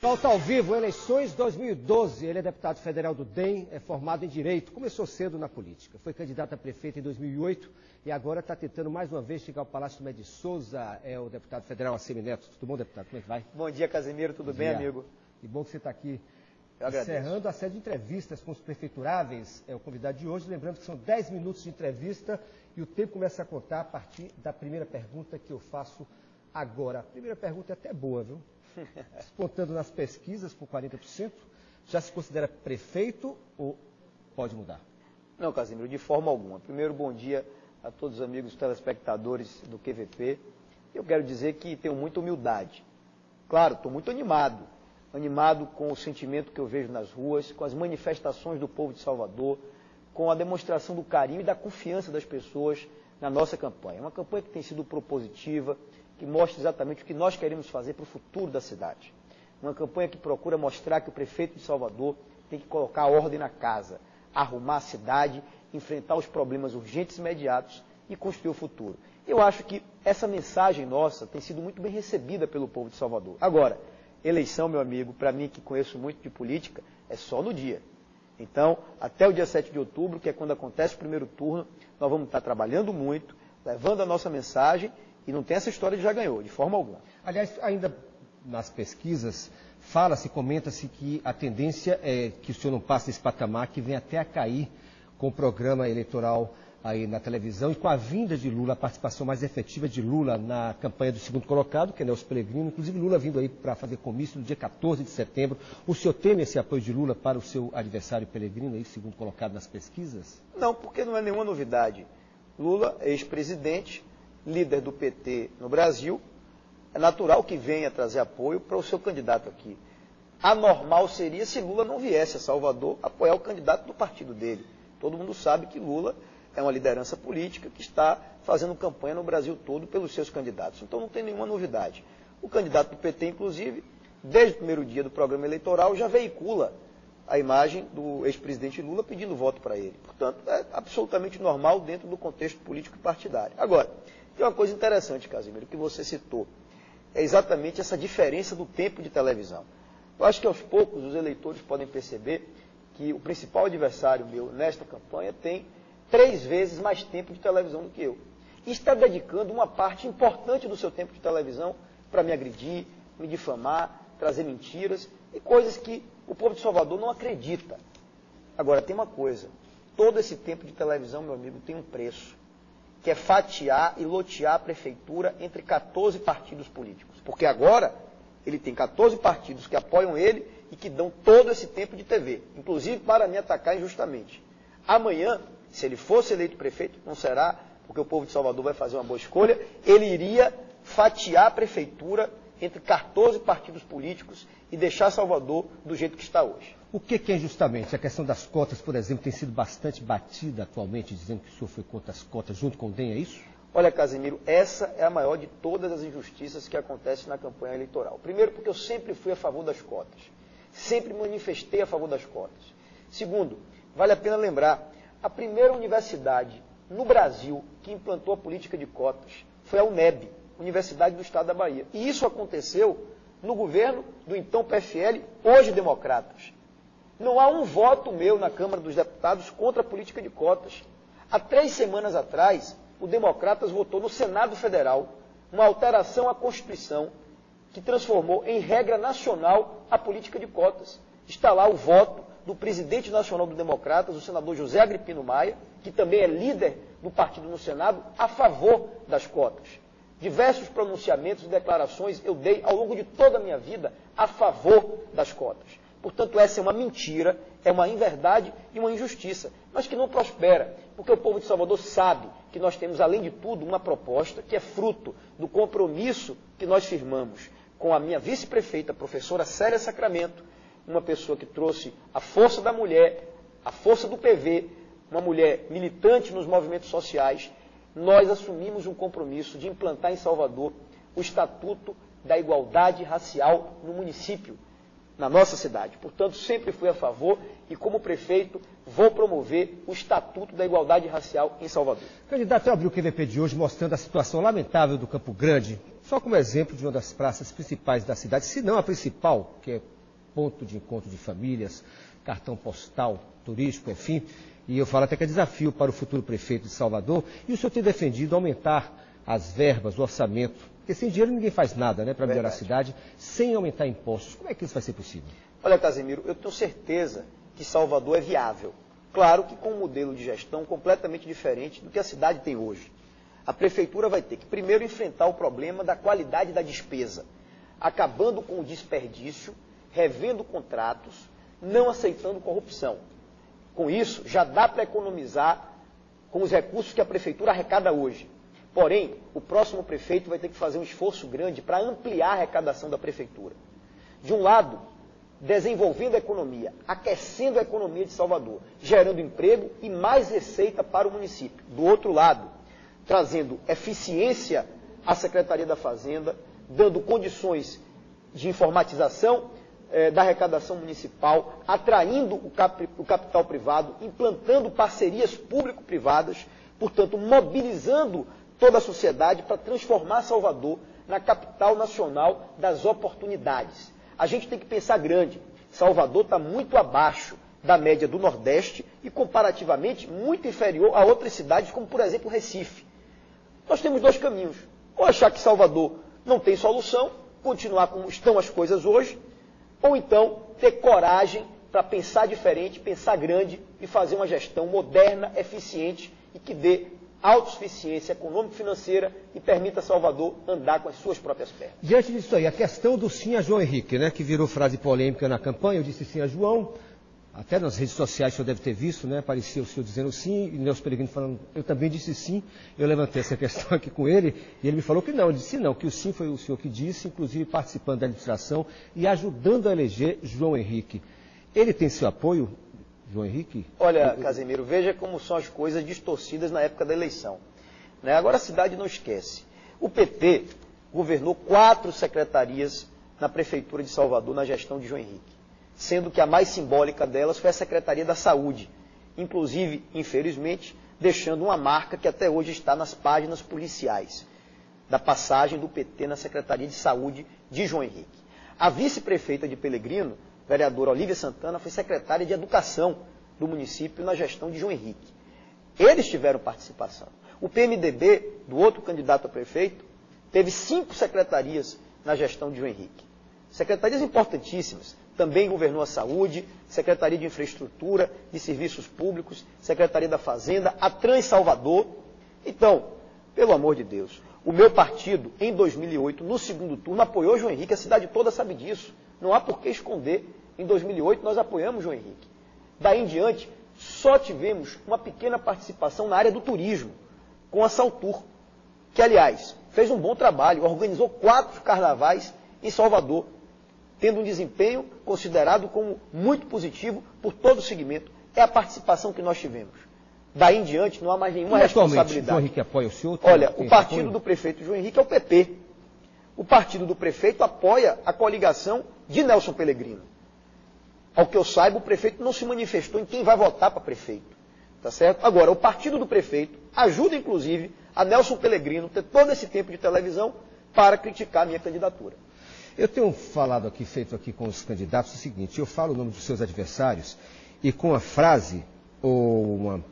Pauta ao vivo, eleições 2012. Ele é deputado federal do DEM, é formado em Direito, começou cedo na política. Foi candidato a prefeito em 2008 e agora está tentando mais uma vez chegar ao Palácio Tomé de Souza. É o deputado federal Assemineto. Tudo bom, deputado? Como é que vai? Bom dia, Casimiro. Tudo bem, amigo? Que bom que você está aqui. Eu encerrando agradeço. a série de entrevistas com os prefeituráveis. É o convidado de hoje. Lembrando que são 10 minutos de entrevista e o tempo começa a contar a partir da primeira pergunta que eu faço agora. A primeira pergunta é até boa, viu? Despontando nas pesquisas com 40%, já se considera prefeito ou pode mudar? Não, Casimiro, de forma alguma. Primeiro, bom dia a todos os amigos telespectadores do QVP. Eu quero dizer que tenho muita humildade. Claro, estou muito animado com o sentimento que eu vejo nas ruas, com as manifestações do povo de Salvador, com a demonstração do carinho e da confiança das pessoas na nossa campanha. Uma campanha que tem sido propositiva, que mostra exatamente o que nós queremos fazer para o futuro da cidade. Uma campanha que procura mostrar que o prefeito de Salvador tem que colocar ordem na casa, arrumar a cidade, enfrentar os problemas urgentes e imediatos e construir o futuro. Eu acho que essa mensagem nossa tem sido muito bem recebida pelo povo de Salvador. Agora, eleição, meu amigo, para mim que conheço muito de política, é só no dia. Então, até o dia 7 de outubro, que é quando acontece o primeiro turno, nós vamos estar trabalhando muito, levando a nossa mensagem. E não tem essa história de já ganhou, de forma alguma. Aliás, ainda nas pesquisas, fala-se, comenta-se que a tendência é que o senhor não passe desse patamar, que vem até a cair com o programa eleitoral aí na televisão e com a vinda de Lula, a participação mais efetiva de Lula na campanha do segundo colocado, que é Nelson Pellegrino, inclusive Lula vindo aí para fazer comício no dia 14 de setembro. O senhor teme esse apoio de Lula para o seu adversário Pellegrino, aí, segundo colocado nas pesquisas? Não, porque não é nenhuma novidade. Lula, ex-presidente, líder do PT no Brasil, é natural que venha trazer apoio para o seu candidato aqui. Anormal seria se Lula não viesse a Salvador apoiar o candidato do partido dele. Todo mundo sabe que Lula é uma liderança política que está fazendo campanha no Brasil todo pelos seus candidatos. Então não tem nenhuma novidade. O candidato do PT, inclusive, desde o primeiro dia do programa eleitoral, já veicula a imagem do ex-presidente Lula pedindo voto para ele. Portanto, é absolutamente normal dentro do contexto político e partidário. Agora, tem uma coisa interessante, Casimiro, que você citou. É exatamente essa diferença do tempo de televisão. Eu acho que aos poucos os eleitores podem perceber que o principal adversário meu nesta campanha tem 3 vezes mais tempo de televisão do que eu. E está dedicando uma parte importante do seu tempo de televisão para me agredir, me difamar, trazer mentiras e coisas que o povo de Salvador não acredita. Agora, tem uma coisa. Todo esse tempo de televisão, meu amigo, tem um preço, que é fatiar e lotear a prefeitura entre 14 partidos políticos. Porque agora ele tem 14 partidos que apoiam ele e que dão todo esse tempo de TV, inclusive para me atacar injustamente. Amanhã, se ele fosse eleito prefeito, não será, porque o povo de Salvador vai fazer uma boa escolha, ele iria fatiar a prefeitura entre 14 partidos políticos e deixar Salvador do jeito que está hoje. O que é injustamente? A questão das cotas, por exemplo, tem sido bastante batida atualmente, dizendo que o senhor foi contra as cotas junto com o DEM, é isso? Olha, Casimiro, essa é a maior de todas as injustiças que acontecem na campanha eleitoral. Primeiro, porque eu sempre fui a favor das cotas. Sempre manifestei a favor das cotas. Segundo, vale a pena lembrar, a primeira universidade no Brasil que implantou a política de cotas foi a UNEB, Universidade do Estado da Bahia. E isso aconteceu no governo do então PFL, hoje Democratas. Não há um voto meu na Câmara dos Deputados contra a política de cotas. Há 3 semanas atrás, o Democratas votou no Senado Federal uma alteração à Constituição que transformou em regra nacional a política de cotas. Está lá o voto do presidente nacional do Democratas, o senador José Agripino Maia, que também é líder do partido no Senado, a favor das cotas. Diversos pronunciamentos e declarações eu dei ao longo de toda a minha vida a favor das cotas. Portanto, essa é uma mentira, é uma inverdade e uma injustiça, mas que não prospera, porque o povo de Salvador sabe que nós temos, além de tudo, uma proposta que é fruto do compromisso que nós firmamos com a minha vice-prefeita, a professora Célia Sacramento, uma pessoa que trouxe a força da mulher, a força do PV, uma mulher militante nos movimentos sociais. Nós assumimos um compromisso de implantar em Salvador o Estatuto da Igualdade Racial no município, na nossa cidade. Portanto, sempre fui a favor e, como prefeito, vou promover o Estatuto da Igualdade Racial em Salvador. Candidato, eu abri o QVP de hoje mostrando a situação lamentável do Campo Grande. só como exemplo de uma das praças principais da cidade, se não a principal, que é ponto de encontro de famílias, cartão postal, turístico, enfim. E eu falo até que é desafio para o futuro prefeito de Salvador. E o senhor tem defendido aumentar as verbas, o orçamento, porque sem dinheiro ninguém faz nada, né, para melhorar a cidade, sem aumentar impostos. Como é que isso vai ser possível? Olha, Casimiro, eu tenho certeza que Salvador é viável. Claro que com um modelo de gestão completamente diferente do que a cidade tem hoje. A prefeitura vai ter que primeiro enfrentar o problema da qualidade da despesa, acabando com o desperdício, revendo contratos, não aceitando corrupção. Com isso, já dá para economizar com os recursos que a prefeitura arrecada hoje. Porém, o próximo prefeito vai ter que fazer um esforço grande para ampliar a arrecadação da prefeitura. De um lado, desenvolvendo a economia, aquecendo a economia de Salvador, gerando emprego e mais receita para o município. Do outro lado, trazendo eficiência à Secretaria da Fazenda, dando condições de informatização da arrecadação municipal, atraindo o capital privado, implantando parcerias público-privadas, portanto, mobilizando toda a sociedade para transformar Salvador na capital nacional das oportunidades. A gente tem que pensar grande. Salvador está muito abaixo da média do Nordeste e, comparativamente, muito inferior a outras cidades, como, por exemplo, Recife. Nós temos dois caminhos. Ou achar que Salvador não tem solução, continuar como estão as coisas hoje, ou então ter coragem para pensar diferente, pensar grande e fazer uma gestão moderna, eficiente e que dê autossuficiência econômico-financeira e permita a Salvador andar com as suas próprias pernas. Diante disso aí, a questão do sim a João Henrique, né, que virou frase polêmica na campanha, eu disse sim a João, até nas redes sociais o senhor deve ter visto, né, aparecia o senhor dizendo sim, e Nelson Pellegrino falando, eu também disse sim, eu levantei essa questão aqui com ele, e ele me falou que não, ele disse não, que o sim foi o senhor que disse, inclusive participando da administração e ajudando a eleger João Henrique. Ele tem seu apoio, João Henrique? Olha, Casimiro, veja como são as coisas distorcidas na época da eleição. Né? Agora a cidade não esquece. O PT governou 4 secretarias na Prefeitura de Salvador na gestão de João Henrique, sendo que a mais simbólica delas foi a Secretaria da Saúde, inclusive, infelizmente, deixando uma marca que até hoje está nas páginas policiais, da passagem do PT na Secretaria de Saúde de João Henrique. A vice-prefeita de Pellegrino, vereadora Olívia Santana, foi secretária de Educação do município na gestão de João Henrique. Eles tiveram participação. O PMDB, do outro candidato a prefeito, teve 5 secretarias na gestão de João Henrique. Secretarias importantíssimas. Também governou a Saúde, Secretaria de Infraestrutura, de Serviços Públicos, Secretaria da Fazenda, a Trans Salvador. Então, pelo amor de Deus, o meu partido, em 2008, no segundo turno, apoiou João Henrique, a cidade toda sabe disso. Não há por que esconder. Em 2008, nós apoiamos João Henrique. Daí em diante, só tivemos uma pequena participação na área do turismo, com a Saltur, que, aliás, fez um bom trabalho, organizou 4 carnavais em Salvador, tendo um desempenho considerado como muito positivo por todo o segmento. É a participação que nós tivemos. Daí em diante, não há mais nenhuma responsabilidade. João Henrique apoia o senhor? Olha, o partido do prefeito João Henrique é o PP. O partido do prefeito apoia a coligação de Nelson Pellegrino. Ao que eu saiba, o prefeito não se manifestou em quem vai votar para prefeito. Tá certo? Agora, o partido do prefeito ajuda, inclusive, a Nelson Pellegrino ter todo esse tempo de televisão para criticar a minha candidatura. Eu tenho falado aqui, feito aqui com os candidatos, o seguinte, eu falo o nome dos seus adversários e com a frase ou uma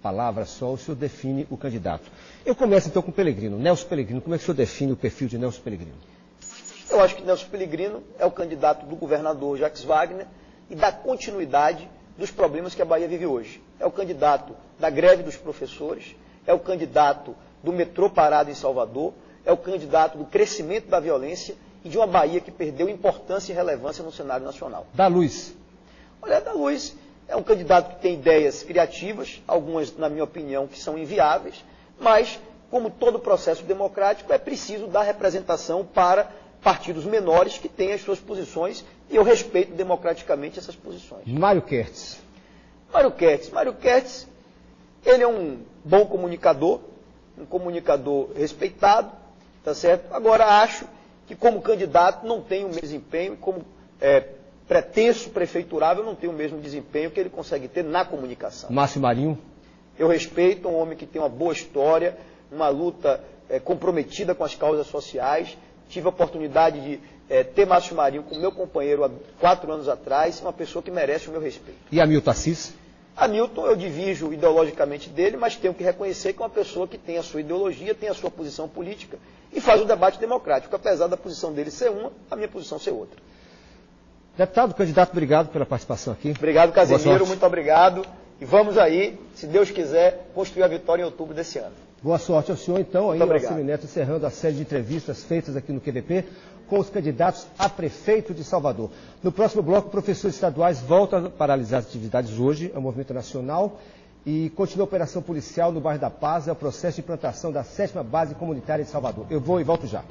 palavra só, o senhor define o candidato. Eu começo então com o Pellegrino. Nelson Pellegrino, como é que o senhor define o perfil de Nelson Pellegrino? Eu acho que Nelson Pellegrino é o candidato do governador Jacques Wagner e da continuidade dos problemas que a Bahia vive hoje. É o candidato da greve dos professores, é o candidato do metrô parado em Salvador, é o candidato do crescimento da violência e de uma Bahia que perdeu importância e relevância no cenário nacional. Da Luz. Olha, Da Luz é um candidato que tem ideias criativas, algumas, na minha opinião, que são inviáveis, mas, como todo processo democrático, é preciso dar representação para partidos menores que têm as suas posições e eu respeito democraticamente essas posições. Mário Kertz. Mário Kertz, ele é um bom comunicador, um comunicador respeitado, tá certo? Agora, acho que como candidato não tem o mesmo desempenho, como pretenso prefeiturável não tem o mesmo desempenho que ele consegue ter na comunicação. Márcio Marinho. Eu respeito um homem que tem uma boa história, uma luta comprometida com as causas sociais. Tive a oportunidade de ter Márcio Marinho como meu companheiro há 4 anos atrás, uma pessoa que merece o meu respeito. E Hamilton Assis? Hamilton, eu divijo ideologicamente dele, mas tenho que reconhecer que é uma pessoa que tem a sua ideologia, tem a sua posição política e faz um debate democrático, apesar da posição dele ser uma, a minha posição ser outra. Deputado, candidato, obrigado pela participação aqui. Obrigado, Casemiro, muito obrigado. E vamos aí, se Deus quiser, construir a vitória em outubro desse ano. Boa sorte ao senhor, então, aí, Alcimir Neto, encerrando a série de entrevistas feitas aqui no QVP com os candidatos a prefeito de Salvador. No próximo bloco, professores estaduais voltam a paralisar as atividades hoje, é um movimento nacional, e continua a operação policial no bairro da Paz, é o processo de implantação da 7ª base comunitária de Salvador. Eu vou e volto já.